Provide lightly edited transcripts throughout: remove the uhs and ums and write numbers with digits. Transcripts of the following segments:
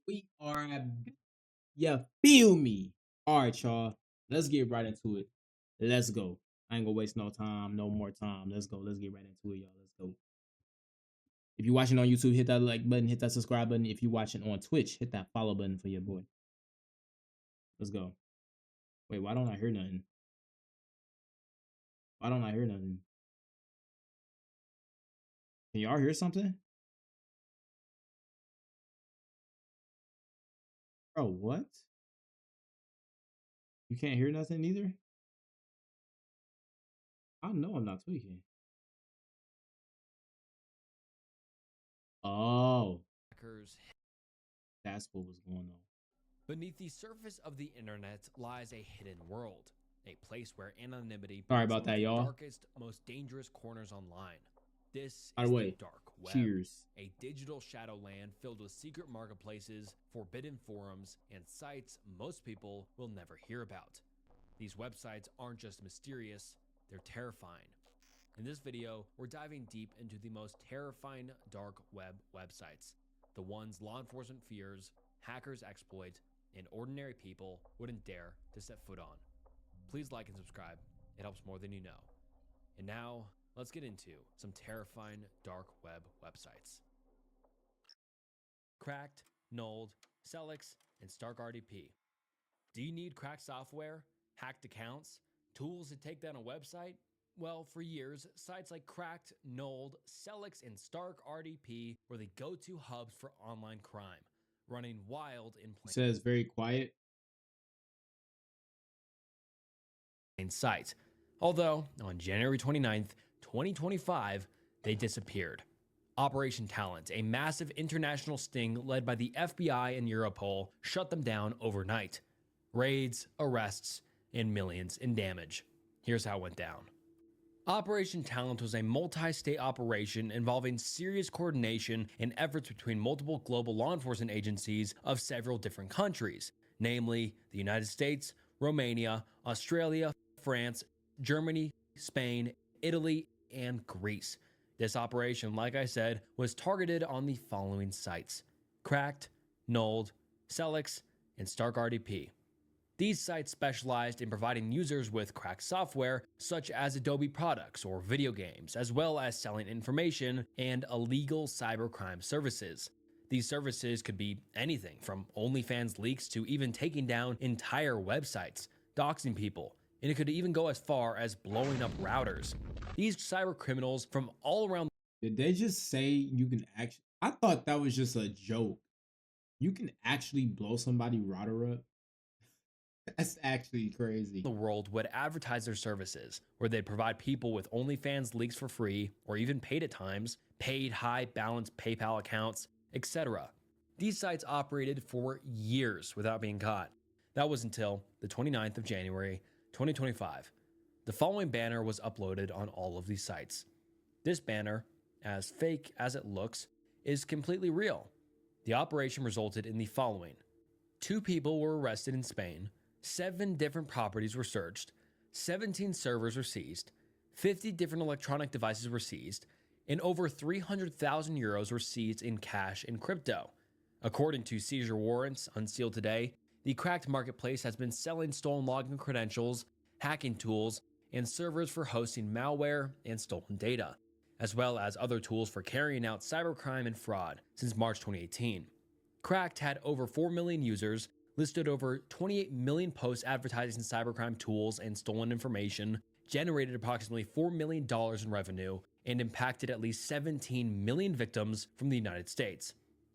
We are you feel me? All right, y'all. Let's get right into it. Let's go. I ain't gonna waste no time, no more time. Let's go. Let's get right into it, y'all. Let's go. If you're watching on YouTube, hit that like button, hit that subscribe button. If you're watching on Twitch, hit that follow button for your boy. Let's go. Wait, why don't I hear nothing? Why don't I hear nothing? Can y'all hear something? Bro, what? You can't hear nothing either? I know I'm not tweaking. Oh, Hackers. that's what was going on. Beneath the surface of the internet lies a hidden world, a place where anonymity Sorry breeds about some of that, the y'all. darkest, most dangerous corners online. This By is the the way, dark web, cheers. a digital shadowland filled with secret marketplaces, forbidden forums, and sites most people will never hear about. These websites aren't just mysterious, they're terrifying. In this video, we're diving deep into the most terrifying dark web websites, the ones law enforcement fears, hackers exploit, and ordinary people wouldn't dare to set foot on. Please like and subscribe, it helps more than you know. And now, let's get into some terrifying dark web websites. Cracked, Nulled, Celix, and Stark RDP. Do you need cracked software, hacked accounts, tools to take down a website? Well, for years, sites like Cracked, Nulled, Celix, and Stark RDP were the go-to hubs for online crime, running wild in It says very quiet. plain sight. Although, on January 29th, 2025, they disappeared. Operation Talent, a massive international sting led by the FBI and Europol, shut them down overnight. Raids, arrests, and millions in damage. Here's how it went down. Operation Talent was a multi-state operation involving serious coordination and efforts between multiple global law enforcement agencies of several different countries, namely the United States, Romania, Australia, France, Germany, Spain, Italy, and Greece. This operation, like I said, was targeted on the following sites: Cracked, Nulled, Celix, and Stark RDP. These sites specialized in providing users with cracked software such as Adobe products or video games, as well as selling information and illegal cybercrime services. These services could be anything from OnlyFans leaks to even taking down entire websites, doxing people, and it could even go as far as blowing up routers. These cyber criminals from all around. Did they just say you can actually? I thought that was just a joke. You can actually blow somebody router up. That's actually crazy. The world would advertise their services, where they'd provide people with OnlyFans leaks for free, or even paid at times, paid high balance PayPal accounts, etc. These sites operated for years without being caught. That was until the 29th of January, 2025. The following banner was uploaded on all of these sites. This banner, as fake as it looks, is completely real. The operation resulted in the following: 2 people were arrested in Spain, 7 different properties were searched, 17 servers were seized, 50 different electronic devices were seized, and over 300,000 euros were seized in cash and crypto. According to seizure warrants unsealed today, the cracked marketplace has been selling stolen login credentials, hacking tools, and servers for hosting malware and stolen data, as well as other tools for carrying out cybercrime and fraud since March 2018. Cracked had over 4 million users, listed over 28 million posts advertising cybercrime tools and stolen information, generated approximately $4 million in revenue, and impacted at least 17 million victims from the United States.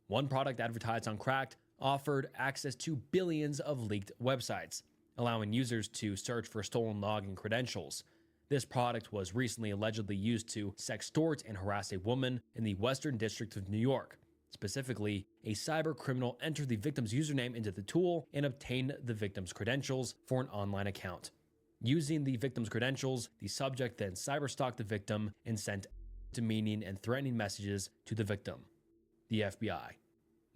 One product advertised on Cracked offered access to billions of leaked websites, allowing users to search for stolen login credentials. This product was recently allegedly used to sextort and harass a woman in the Western District of New York. Specifically, a cyber criminal entered the victim's username into the tool and obtained the victim's credentials for an online account. Using the victim's credentials, the subject then cyberstalked the victim and sent demeaning and threatening messages to the victim. The FBI.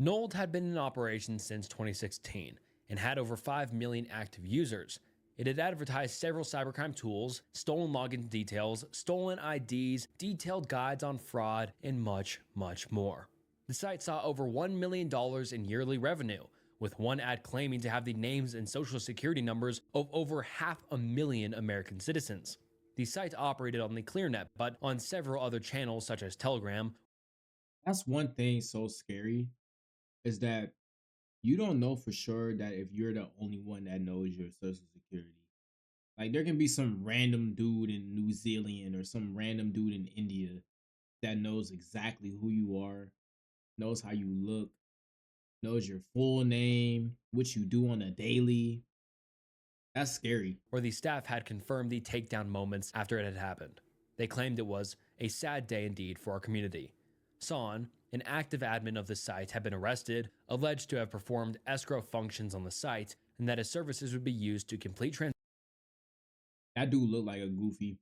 Nold had been in operation since 2016 and had over 5 million active users. It had advertised several cybercrime tools, stolen login details, stolen IDs, detailed guides on fraud, and much, much more. The site saw over $1 million in yearly revenue, with one ad claiming to have the names and social security numbers of over 500,000 American citizens. The site operated on the ClearNet, but on several other channels such as Telegram. That's one thing so scary is that you don't know for sure that if you're the only one that knows your social security. Like there can be some random dude in New Zealand or some random dude in India that knows exactly who you are, knows how you look, knows your full name, what you do on a daily. That's scary. Where the staff had confirmed the takedown moments after it had happened. They claimed it was a sad day indeed for our community. Son, an active admin of the site, had been arrested, alleged to have performed escrow functions on the site, and that his services would be used to complete That dude looked like a goofy.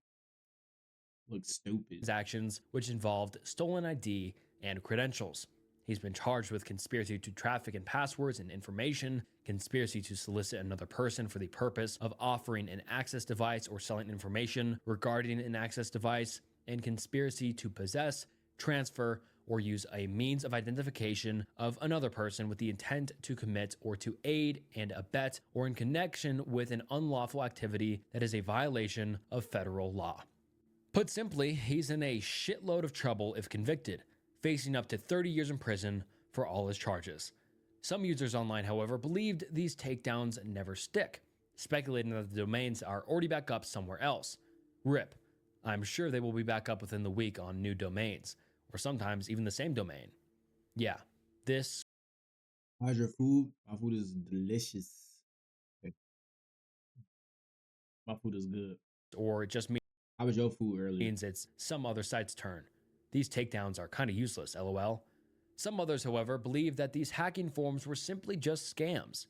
Looks stupid. transactions which involved stolen ID and credentials. He's been charged with conspiracy to traffic in passwords and information, conspiracy to solicit another person for the purpose of offering an access device or selling information regarding an access device, and conspiracy to possess, transfer, or use a means of identification of another person with the intent to commit or to aid and abet or in connection with an unlawful activity that is a violation of federal law. Put simply, he's in a shitload of trouble if convicted, facing up to 30 years in prison for all his charges. Some users online, however, believed these takedowns never stick, speculating that the domains are already back up somewhere else. RIP. I'm sure they will be back up within the week on new domains, or sometimes even the same domain. Yeah, this How's your food? My food is delicious. My food is good. or it just How was your food earlier? means it's some other site's turn. These takedowns are kinda useless, lol. Some others, however, believe that these hacking forums were simply just scams.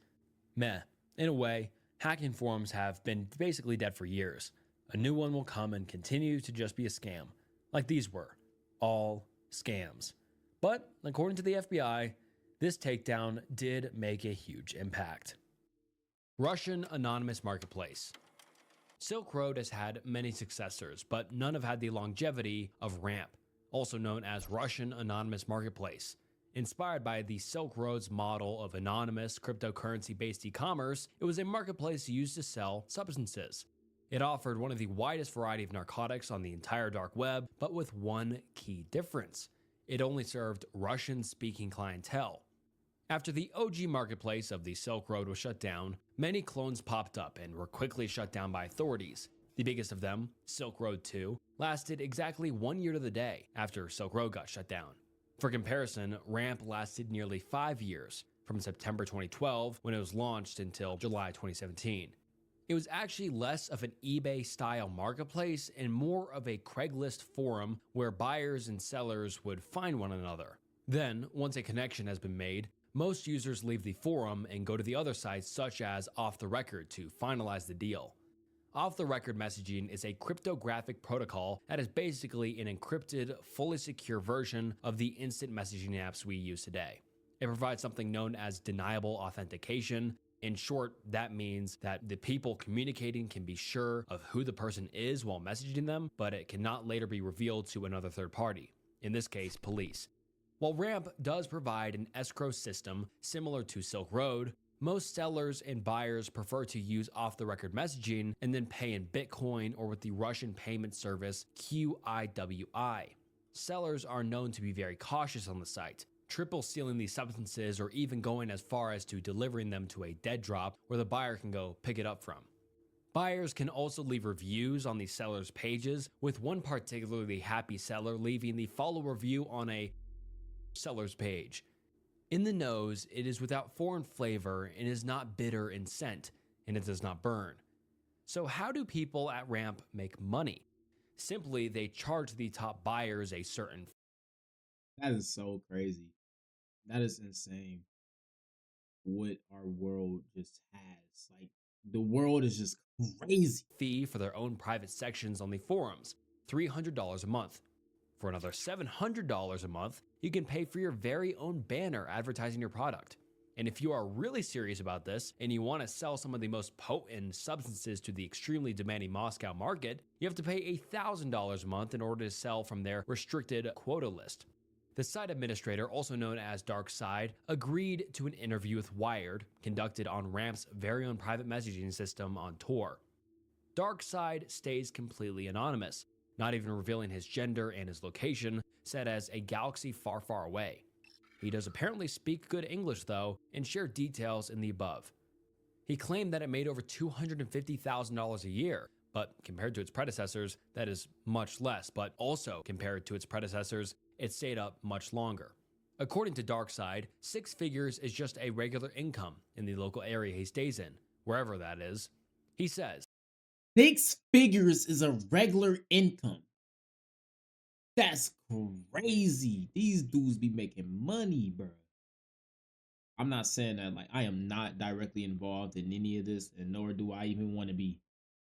Meh. In a way, hacking forums have been basically dead for years. A new one will come and continue to just be a scam, like these were. All scams. But, according to the FBI, this takedown did make a huge impact. Russian anonymous marketplace. Silk Road has had many successors, but none have had the longevity of Ramp, also known as Russian Anonymous Marketplace. Inspired by the Silk Road's model of anonymous cryptocurrency-based e-commerce, it was a marketplace used to sell substances. It offered one of the widest variety of narcotics on the entire dark web, but with one key difference. It only served Russian-speaking clientele. After the OG marketplace of the Silk Road was shut down, many clones popped up and were quickly shut down by authorities. The biggest of them, Silk Road 2, lasted exactly 1 year to the day after Silk Road got shut down. For comparison, Ramp lasted nearly 5 years, from September 2012 when it was launched until July 2017. It was actually less of an eBay-style marketplace and more of a Craigslist forum where buyers and sellers would find one another. Then, once a connection has been made, most users leave the forum and go to the other sites such as Off the Record to finalize the deal. Off the Record messaging is a cryptographic protocol that is basically an encrypted, fully secure version of the instant messaging apps we use today. It provides something known as deniable authentication. In short, that means that the people communicating can be sure of who the person is while messaging them, but it cannot later be revealed to another third party, in this case, police. While Ramp does provide an escrow system similar to Silk Road, most sellers and buyers prefer to use off-the-record messaging and then pay in Bitcoin or with the Russian payment service QIWI. Sellers are known to be very cautious on the site, triple sealing these substances or even going as far as to delivering them to a dead drop where the buyer can go pick it up from. Buyers can also leave reviews on the seller's pages, with one particularly happy seller leaving the follow review on a seller's page. In the nose, it is without foreign flavor and is not bitter in scent, and it does not burn. So how do people at Ramp make money? Simply, they charge the top buyers a certain That is so crazy. That is insane. What our world just has. Like the world is just crazy. fee for their own private sections on the forums, $300 a month. For another $700 a month, you can pay for your very own banner advertising your product. And if you are really serious about this and you want to sell some of the most potent substances to the extremely demanding Moscow market, you have to pay $1,000 a month in order to sell from their restricted quota list. The site administrator, also known as DarkSide, agreed to an interview with Wired, conducted on Ramp's very own private messaging system on Tor. DarkSide stays completely anonymous, not even revealing his gender and his location, set as a galaxy far, far away. He does apparently speak good English, though, and share details in the above. He claimed that it made over $250,000 a year, but compared to its predecessors, that is much less, but also compared to its predecessors, it stayed up much longer. According to DarkSide, 6 figures is just a regular income in the local area he stays in, wherever that is. He says, 6 figures is a regular income. That's crazy. These dudes be making money, bro. I'm not saying that like I am not directly involved in any of this, and nor do I even want to be,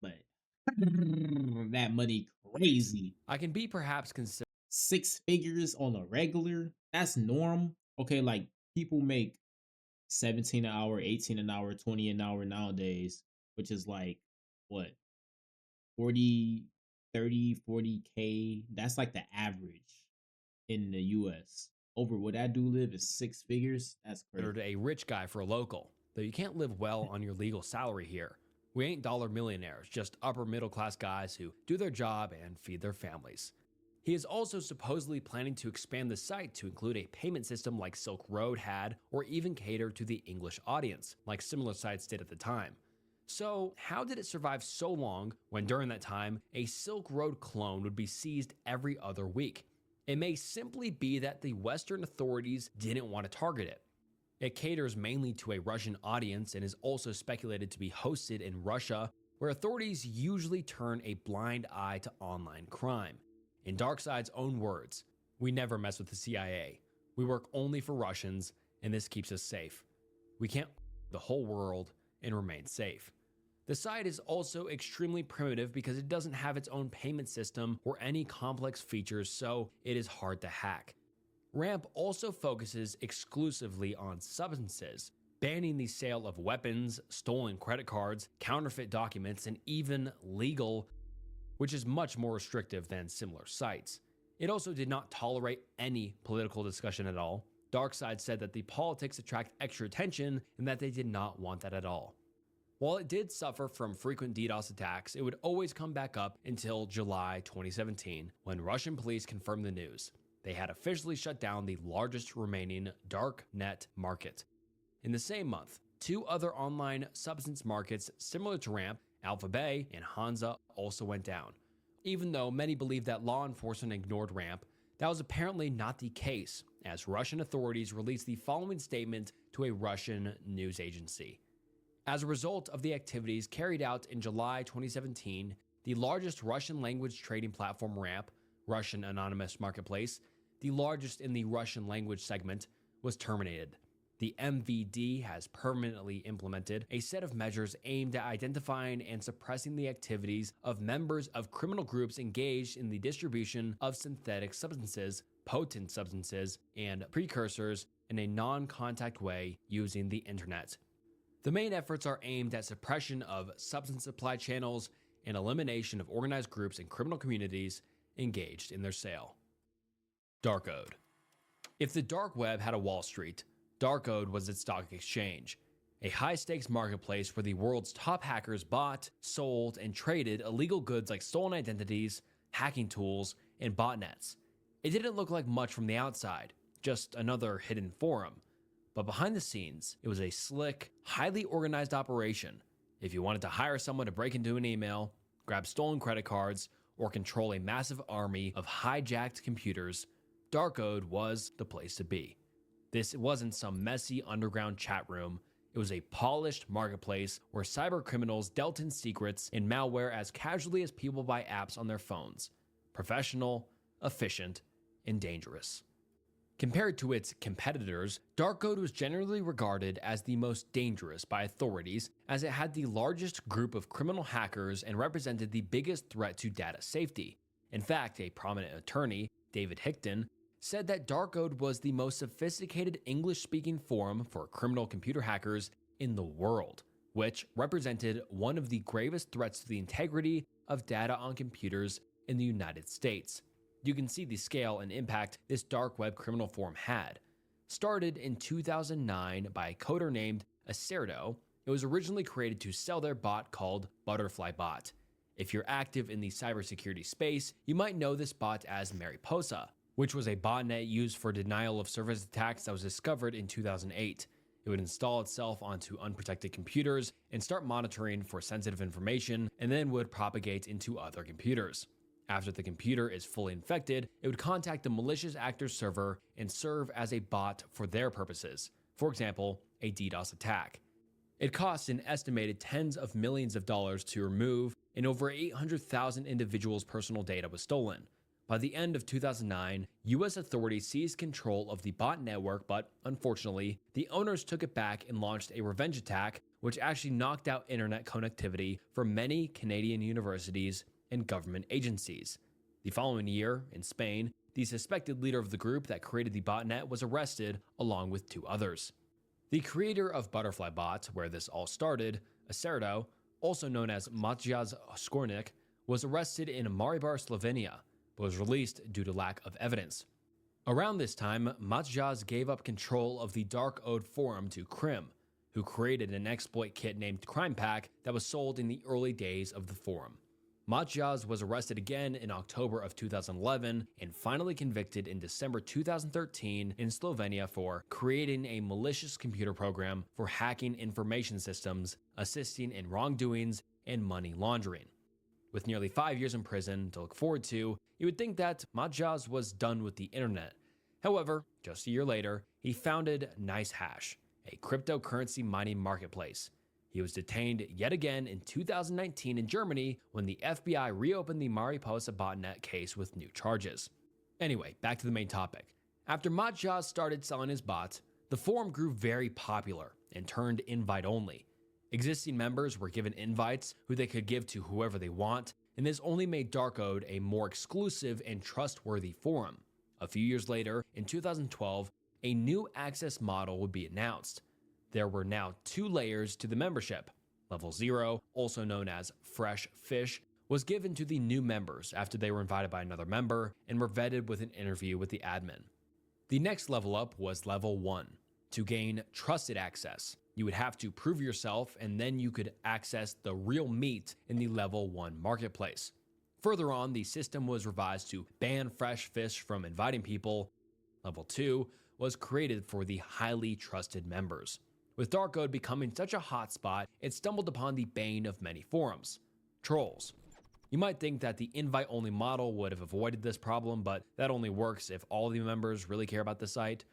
but that money crazy. I can be perhaps considered 6 figures on a regular, that's norm. Okay, like people make 17 an hour, 18 an hour, 20 an hour nowadays, which is like what 40, 30, 40K. That's like the average in the US. Over what I do live is 6 figures. That's crazy. a rich guy for a local, though you can't live well on your legal salary here. We ain't dollar millionaires, just upper middle class guys who do their job and feed their families. He is also supposedly planning to expand the site to include a payment system like Silk Road had, or even cater to the English audience, like similar sites did at the time. So, how did it survive so long when during that time, a Silk Road clone would be seized every other week? It may simply be that the Western authorities didn't want to target it. It caters mainly to a Russian audience and is also speculated to be hosted in Russia, where authorities usually turn a blind eye to online crime. In DarkSide's own words, "We never mess with the CIA. We work only for Russians, and this keeps us safe. We can't the whole world and remain safe." The site is also extremely primitive because it doesn't have its own payment system or any complex features, so it is hard to hack. Ramp also focuses exclusively on substances, banning the sale of weapons, stolen credit cards, counterfeit documents, and even legal, which is much more restrictive than similar sites. It also did not tolerate any political discussion at all. DarkSide said that the politics attract extra attention and that they did not want that at all. While it did suffer from frequent DDoS attacks, it would always come back up until July 2017, when Russian police confirmed the news. They had officially shut down the largest remaining dark net market. In the same month, 2 other online substance markets similar to Ramp, Alpha Bay and Hansa, also went down. Even though many believe that law enforcement ignored Ramp, that was apparently not the case, as Russian authorities released the following statement to a Russian news agency. As a result of the activities carried out in July 2017, the largest Russian language trading platform Ramp, Russian Anonymous Marketplace, the largest in the Russian language segment, was terminated. The MVD has permanently implemented a set of measures aimed at identifying and suppressing the activities of members of criminal groups engaged in the distribution of synthetic substances, potent substances, and precursors in a non-contact way using the internet. The main efforts are aimed at suppression of substance supply channels and elimination of organized groups and criminal communities engaged in their sale. Darkode. If the dark web had a Wall Street, Darkode was its stock exchange, a high-stakes marketplace where the world's top hackers bought, sold, and traded illegal goods like stolen identities, hacking tools, and botnets. It didn't look like much from the outside, just another hidden forum. But behind the scenes, it was a slick, highly organized operation. If you wanted to hire someone to break into an email, grab stolen credit cards, or control a massive army of hijacked computers, Darkode was the place to be. This wasn't some messy underground chat room. It was a polished marketplace where cyber criminals dealt in secrets and malware as casually as people buy apps on their phones. Professional, efficient, and dangerous. Compared to its competitors, Darkode was generally regarded as the most dangerous by authorities, as it had the largest group of criminal hackers and represented the biggest threat to data safety. In fact, a prominent attorney, David Hickton, said that Darkode was the most sophisticated English-speaking forum for criminal computer hackers in the world, which represented one of the gravest threats to the integrity of data on computers in the United States. You can see the scale and impact this dark web criminal forum had. Started in 2009 by a coder named Acerto, it was originally created to sell their bot called Butterfly Bot. If you're active in the cybersecurity space, you might know this bot as Mariposa, which was a botnet used for denial of service attacks that was discovered in 2008. It would install itself onto unprotected computers and start monitoring for sensitive information, and then would propagate into other computers. After the computer is fully infected, it would contact the malicious actor's server and serve as a bot for their purposes, for example, a DDoS attack. It costs an estimated tens of millions of dollars to remove, and over 800,000 individuals' personal data was stolen. By the end of 2009, US authorities seized control of the bot network, but unfortunately, the owners took it back and launched a revenge attack, which actually knocked out internet connectivity for many Canadian universities and government agencies. The following year, in Spain, the suspected leader of the group that created the botnet was arrested, along with 2 others. The creator of Butterfly Bot, where this all started, Acerto, also known as Maciej Skornik, was arrested in Maribor, Slovenia, but was released due to lack of evidence. Around this time, Maciej gave up control of the Dark Ode forum to Krim, who created an exploit kit named Crime Pack that was sold in the early days of the forum. Maciej was arrested again in October of 2011 and finally convicted in December 2013 in Slovenia for creating a malicious computer program for hacking information systems, assisting in wrongdoings, and money laundering. With nearly 5 years in prison to look forward to, you would think that Maciej was done with the internet. However, just a year later, he founded NiceHash, a cryptocurrency mining marketplace. He was detained yet again in 2019 in Germany when the FBI reopened the Mariposa botnet case with new charges. Anyway, back to the main topic. After Maciej started selling his bot, the forum grew very popular and turned invite only. Existing members were given invites who they could give to whoever they want, and this only made Dark Ode a more exclusive and trustworthy forum. A few years later, in 2012, a new access model would be announced. There were now 2 layers to the membership. Level 0, also known as Fresh Fish, was given to the new members after they were invited by another member and were vetted with an interview with the admin. The next level up was Level 1. To gain trusted access, you would have to prove yourself, and then you could access the real meat in the Level 1 marketplace. Further on, the system was revised to ban Fresh Fish from inviting people. Level 2 was created for the highly trusted members. With Dark Ode becoming such a hotspot, it stumbled upon the bane of many forums: trolls. You might think that the invite-only model would have avoided this problem, but that only works if all the members really care about the site.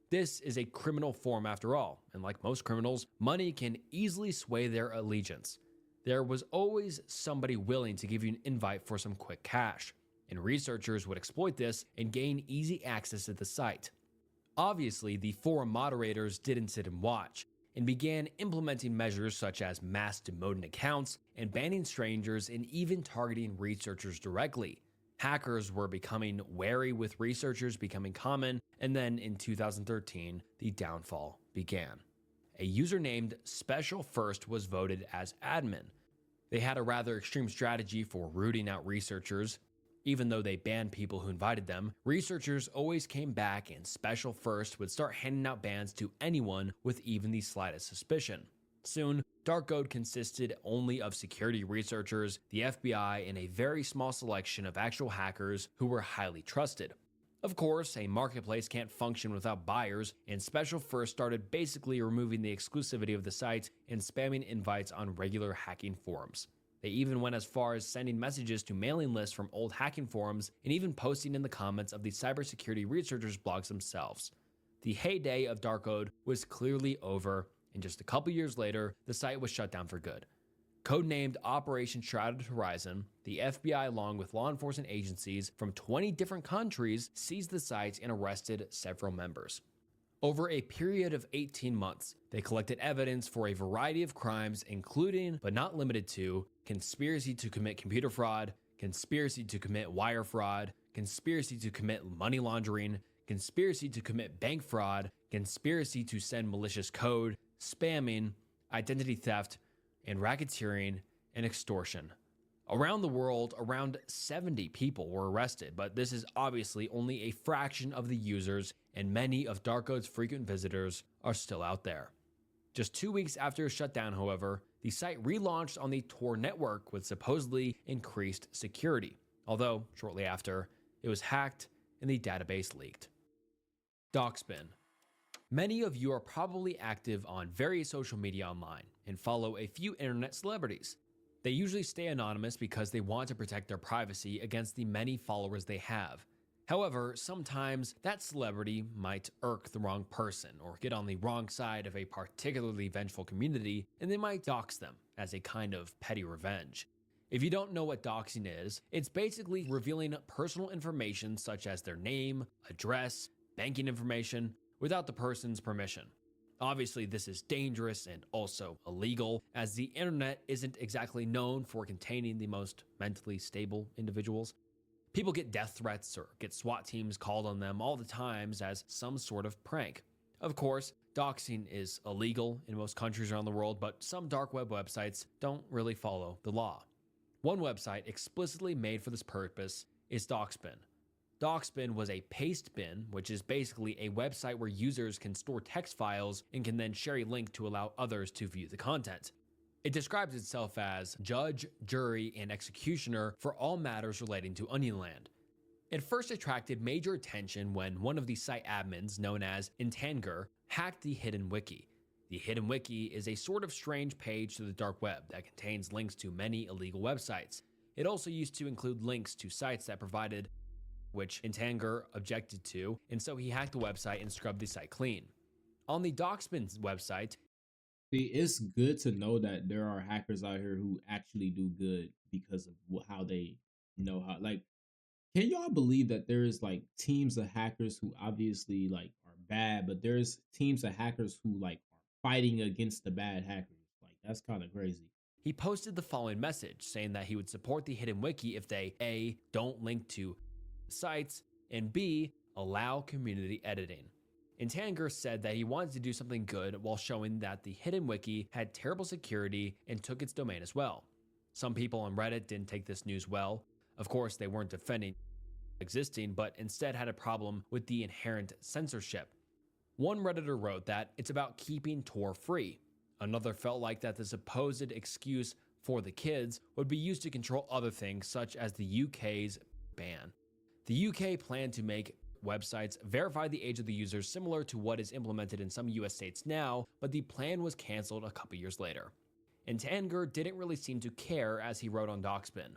This is a criminal forum after all, and like most criminals, money can easily sway their allegiance. There was always somebody willing to give you an invite for some quick cash, and researchers would exploit this and gain easy access to the site. Obviously, the forum moderators didn't sit and watch, and began implementing measures such as mass demoting accounts and banning strangers and even targeting researchers directly. Hackers were becoming wary with researchers becoming common, and then in 2013, the downfall began. A user named Special First was voted as admin. They had a rather extreme strategy for rooting out researchers. Even though they banned people who invited them, researchers always came back, and Special First would start handing out bans to anyone with even the slightest suspicion. Soon, Dark Ode consisted only of security researchers, the FBI, and a very small selection of actual hackers who were highly trusted. Of course, a marketplace can't function without buyers, and Special First started basically removing the exclusivity of the site and spamming invites on regular hacking forums. They even went as far as sending messages to mailing lists from old hacking forums and even posting in the comments of the cybersecurity researchers' blogs themselves. The heyday of Dark Ode was clearly over, and just a couple years later, the site was shut down for good. Codenamed Operation Shrouded Horizon, the FBI, along with law enforcement agencies from 20 different countries, seized the site and arrested several members. Over a period of 18 months, they collected evidence for a variety of crimes, including, but not limited to, conspiracy to commit computer fraud, conspiracy to commit wire fraud, conspiracy to commit money laundering, conspiracy to commit bank fraud, conspiracy to send malicious code, spamming, identity theft, and racketeering and extortion. Around the world, around 70 people were arrested, but this is obviously only a fraction of the users, and many of Darko's frequent visitors are still out there. Just 2 weeks after its shutdown, however, the site relaunched on the Tor network with supposedly increased security, although shortly after, it was hacked and the database leaked. Doxbin. Many of you are probably active on various social media online and follow a few internet celebrities. They usually stay anonymous because they want to protect their privacy against the many followers they have. However, sometimes that celebrity might irk the wrong person or get on the wrong side of a particularly vengeful community, and they might dox them as a kind of petty revenge. If you don't know what doxing is, it's basically revealing personal information such as their name, address, banking information without the person's permission. Obviously, this is dangerous and also illegal, as the internet isn't exactly known for containing the most mentally stable individuals. People get death threats or get SWAT teams called on them all the times as some sort of prank. Of course, doxing is illegal in most countries around the world, but some dark web websites don't really follow the law. One website explicitly made for this purpose is Doxbin. Doxbin was a paste bin, which is basically a website where users can store text files and can then share a link to allow others to view the content. It describes itself as judge, jury, and executioner for all matters relating to Onionland. It first attracted major attention when one of the site admins, known as Intanger, hacked the Hidden Wiki. The Hidden Wiki is a sort of strange page to the dark web that contains links to many illegal websites. It also used to include links to sites that provided, which Intanger objected to, and so he hacked the website and scrubbed the site clean. On the Doxbin website, See, it's good to know that there are hackers out here who actually do good because of how they know how. Like, can y'all believe that there's like teams of hackers who obviously like are bad, but there's teams of hackers who like are fighting against the bad hackers? Like, that's kind of crazy. he posted the following message saying that he would support the Hidden Wiki if they A. don't link to sites, and B. allow community editing. Intanger said that he wanted to do something good while showing that the Hidden Wiki had terrible security and took its domain as well. Some people on Reddit didn't take this news well. Of course, they weren't defending existing, but instead had a problem with the inherent censorship. One Redditor wrote that it's about keeping Tor free. Another felt like that the supposed excuse for the kids would be used to control other things, such as the UK's ban. The UK planned to make websites verify the age of the users, similar to what is implemented in some US states now, but the plan was cancelled a couple years later. And Tanger didn't really seem to care, as he wrote on Doxbin.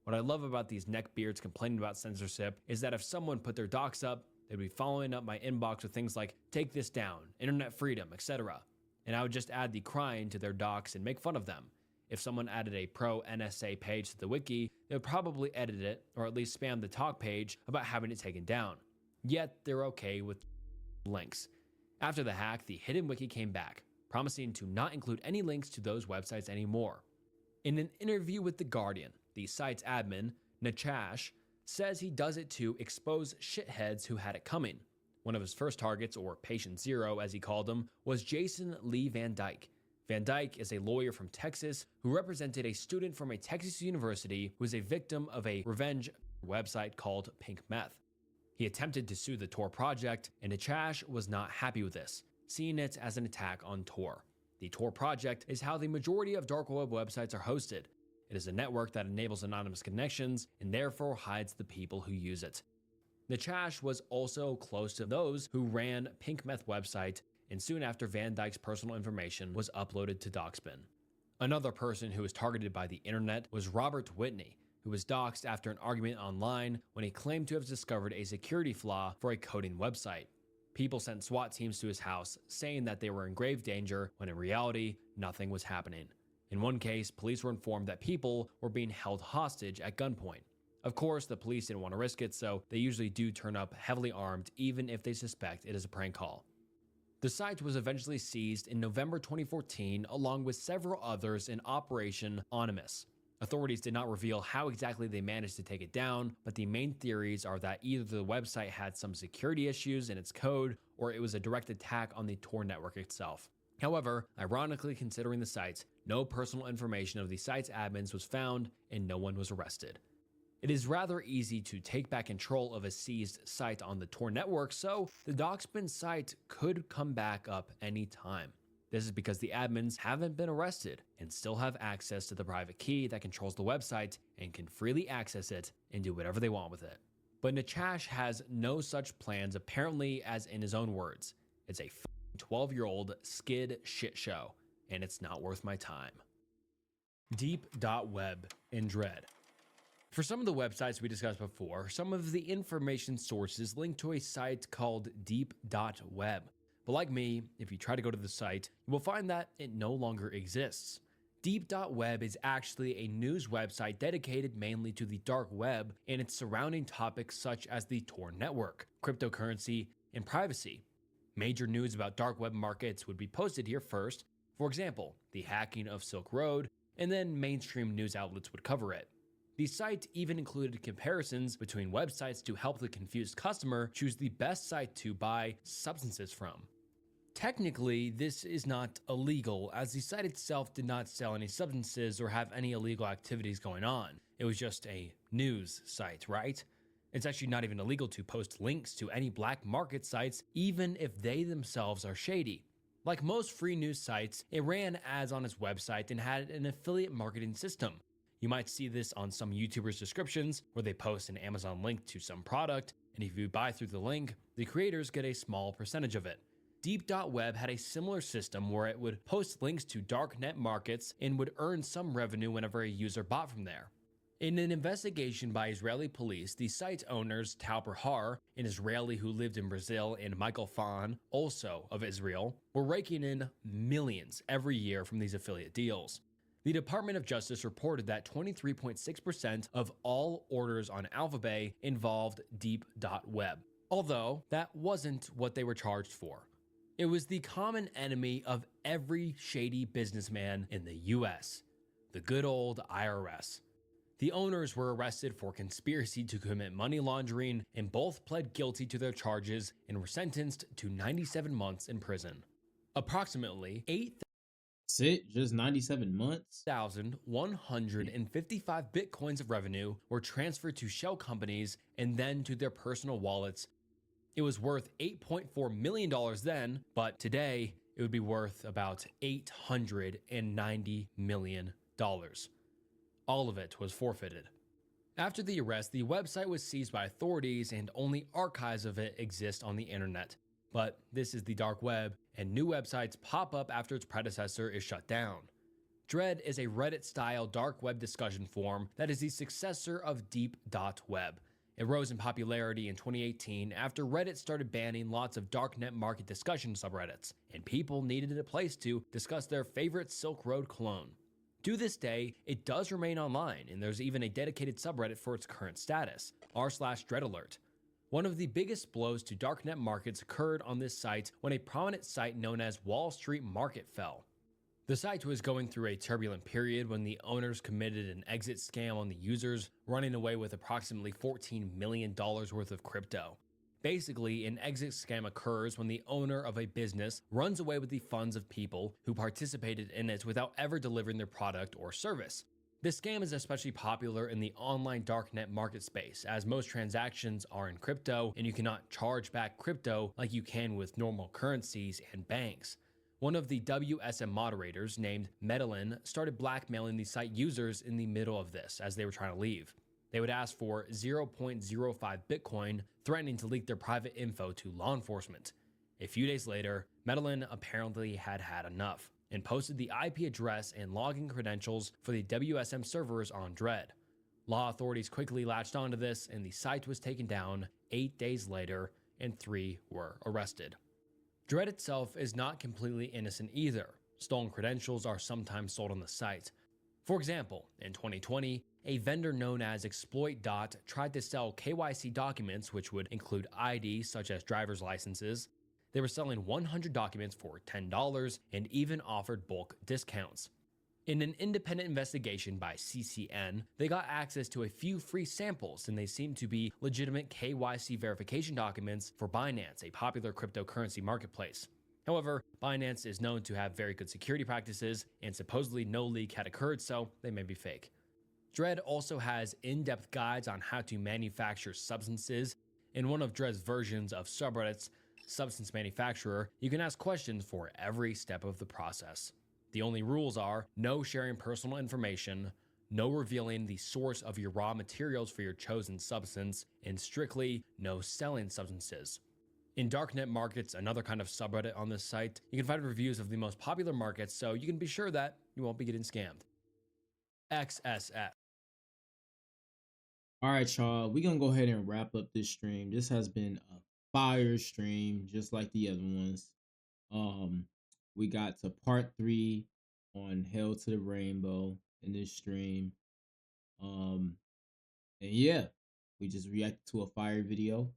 What I love about these neckbeards complaining about censorship is that if someone put their docs up, they'd be following up my inbox with things like, take this down, internet freedom, etc. And I would just add the crying to their docs and make fun of them. If someone added a pro-NSA page to the wiki, they would probably edit it, or at least spam the talk page about having it taken down. Yet, they're okay with links. After the hack, the Hidden Wiki came back, promising to not include any links to those websites anymore. In an interview with The Guardian, the site's admin, Nachash, says he does it to expose shitheads who had it coming. One of his first targets, or patient zero as he called him, was Jason Lee Van Dyke. Van Dyke is a lawyer from Texas who represented a student from a Texas university who was a victim of a revenge website called Pink Meth. He attempted to sue the Tor project, and Nachash was not happy with this, seeing it as an attack on Tor. The Tor project is how the majority of dark web websites are hosted. It is a network that enables anonymous connections and therefore hides the people who use it. Nachash was also close to those who ran Pink Meth website, and soon after Van Dyke's personal information was uploaded to Doxbin. Another person who was targeted by the internet was Robert Whitney, who was doxxed after an argument online when he claimed to have discovered a security flaw for a coding website. People sent SWAT teams to his house, saying that they were in grave danger, when in reality, nothing was happening. In one case, police were informed that people were being held hostage at gunpoint. Of course, the police didn't want to risk it, so they usually do turn up heavily armed, even if they suspect it is a prank call. The site was eventually seized in November 2014, along with several others in Operation Onimus. Authorities did not reveal how exactly they managed to take it down, but the main theories are that either the website had some security issues in its code, or it was a direct attack on the Tor network itself. However, ironically considering the site, No personal information of the site's admins was found, and no one was arrested. It is rather easy to take back control of a seized site on the Tor network, so the Doxman site could come back up anytime. This is because the admins haven't been arrested and still have access to the private key that controls the website and can freely access it and do whatever they want with it. But Nachash has no such plans, apparently, as in his own words. It's a 12-year-old skid shit show, and it's not worth my time. Deep.web in Dread. For some of the websites we discussed before, some of the information sources link to a site called Deep.web. But like me, if you try to go to the site, you will find that it no longer exists. Deep.web is actually a news website dedicated mainly to the dark web and its surrounding topics such as the Tor network, cryptocurrency, and privacy. Major news about dark web markets would be posted here first. For example, the hacking of Silk Road, and then mainstream news outlets would cover it. The site even included comparisons between websites to help the confused customer choose the best site to buy substances from. Technically, this is not illegal, as the site itself did not sell any substances or have any illegal activities going on. It was just a news site, right? It's actually not even illegal to post links to any black market sites, even if they themselves are shady. Like most free news sites, it ran ads on its website and had an affiliate marketing system. You might see this on some YouTubers' descriptions, where they post an Amazon link to some product, and if you buy through the link, the creators get a small percentage of it. Deep.web had a similar system where it would post links to darknet markets and would earn some revenue whenever a user bought from there. In an investigation by Israeli police, the site owners Tal Har, an Israeli who lived in Brazil, and Michael Fan, also of Israel, were raking in millions every year from these affiliate deals. The Department of Justice reported that 23.6% of all orders on Alphabay involved Deep.web, although that wasn't what they were charged for. It was the common enemy of every shady businessman in the US, the good old IRS. The owners were arrested for conspiracy to commit money laundering, and both pled guilty to their charges and were sentenced to 97 months in prison. Approximately 8,000 That's it? Just 97 months? 1,155 bitcoins of revenue were transferred to shell companies and then to their personal wallets. It was worth $8.4 million then, but today it would be worth about $890 million. All of it was forfeited. After the arrest, the website was seized by authorities and only archives of it exist on the internet. But this is the dark web, and new websites pop up after its predecessor is shut down. Dread is a Reddit-style dark web discussion forum that is the successor of Deep.web. It rose in popularity in 2018 after Reddit started banning lots of darknet market discussion subreddits, and people needed a place to discuss their favorite Silk Road clone. To this day, it does remain online, and there's even a dedicated subreddit for its current status, r/dreadalert. One of the biggest blows to darknet markets occurred on this site when a prominent site known as Wall Street Market fell. The site was going through a turbulent period when the owners committed an exit scam on the users, running away with approximately $14 million worth of crypto. Basically, an exit scam occurs when the owner of a business runs away with the funds of people who participated in it without ever delivering their product or service. This scam is especially popular in the online darknet market space, as most transactions are in crypto and you cannot charge back crypto like you can with normal currencies and banks. One of the WSM moderators, named Medellin, started blackmailing the site users in the middle of this as they were trying to leave. They would ask for 0.05 Bitcoin, threatening to leak their private info to law enforcement. A few days later, Medellin apparently had had enough and posted the IP address and login credentials for the WSM servers on Dread. Law authorities quickly latched onto this, and the site was taken down 8 days later, and 3 were arrested. Dread itself is not completely innocent either. Stolen credentials are sometimes sold on the site. For example, in 2020, a vendor known as Exploit tried to sell KYC documents, which would include ID such as driver's licenses. They were selling 100 documents for $10 and even offered bulk discounts. In an independent investigation by CCN, they got access to a few free samples, and they seemed to be legitimate KYC verification documents for Binance, a popular cryptocurrency marketplace. However, Binance is known to have very good security practices, and supposedly no leak had occurred, so they may be fake. Dread also has in depth guides on how to manufacture substances. In one of Dread's versions of subreddits, Substance Manufacturer, you can ask questions for every step of the process. The only rules are no sharing personal information, no revealing the source of your raw materials for your chosen substance, and strictly no selling substances. In Darknet Markets, another kind of subreddit on this site, you can find reviews of the most popular markets so you can be sure that you won't be getting scammed. XSF. All right, y'all. We're gonna go ahead and wrap up this stream. This has been a fire stream, just like the other ones. Um, we got to part 3 on Hell to the Rainbow in this stream. Um, and yeah, we just reacted to a fire video.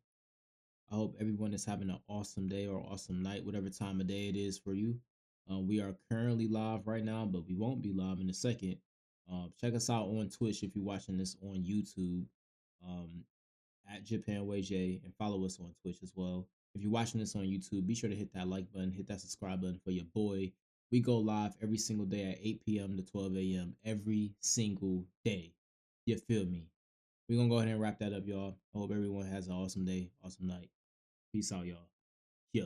I hope everyone is having an awesome day or awesome night, whatever time of day it is for you. We are currently live right now, but we won't be live in a second. Check us out on Twitch if you're watching this on YouTube, um, at JapanWayJay, and follow us on Twitch as well. If you're watching this on YouTube, be sure to hit that like button, hit that subscribe button for your boy. We go live every single day at 8 p.m. to 12 a.m. every single day. You feel me? We're going to go ahead and wrap that up, y'all. I hope everyone has an awesome day, awesome night. Peace out, y'all. Yeah.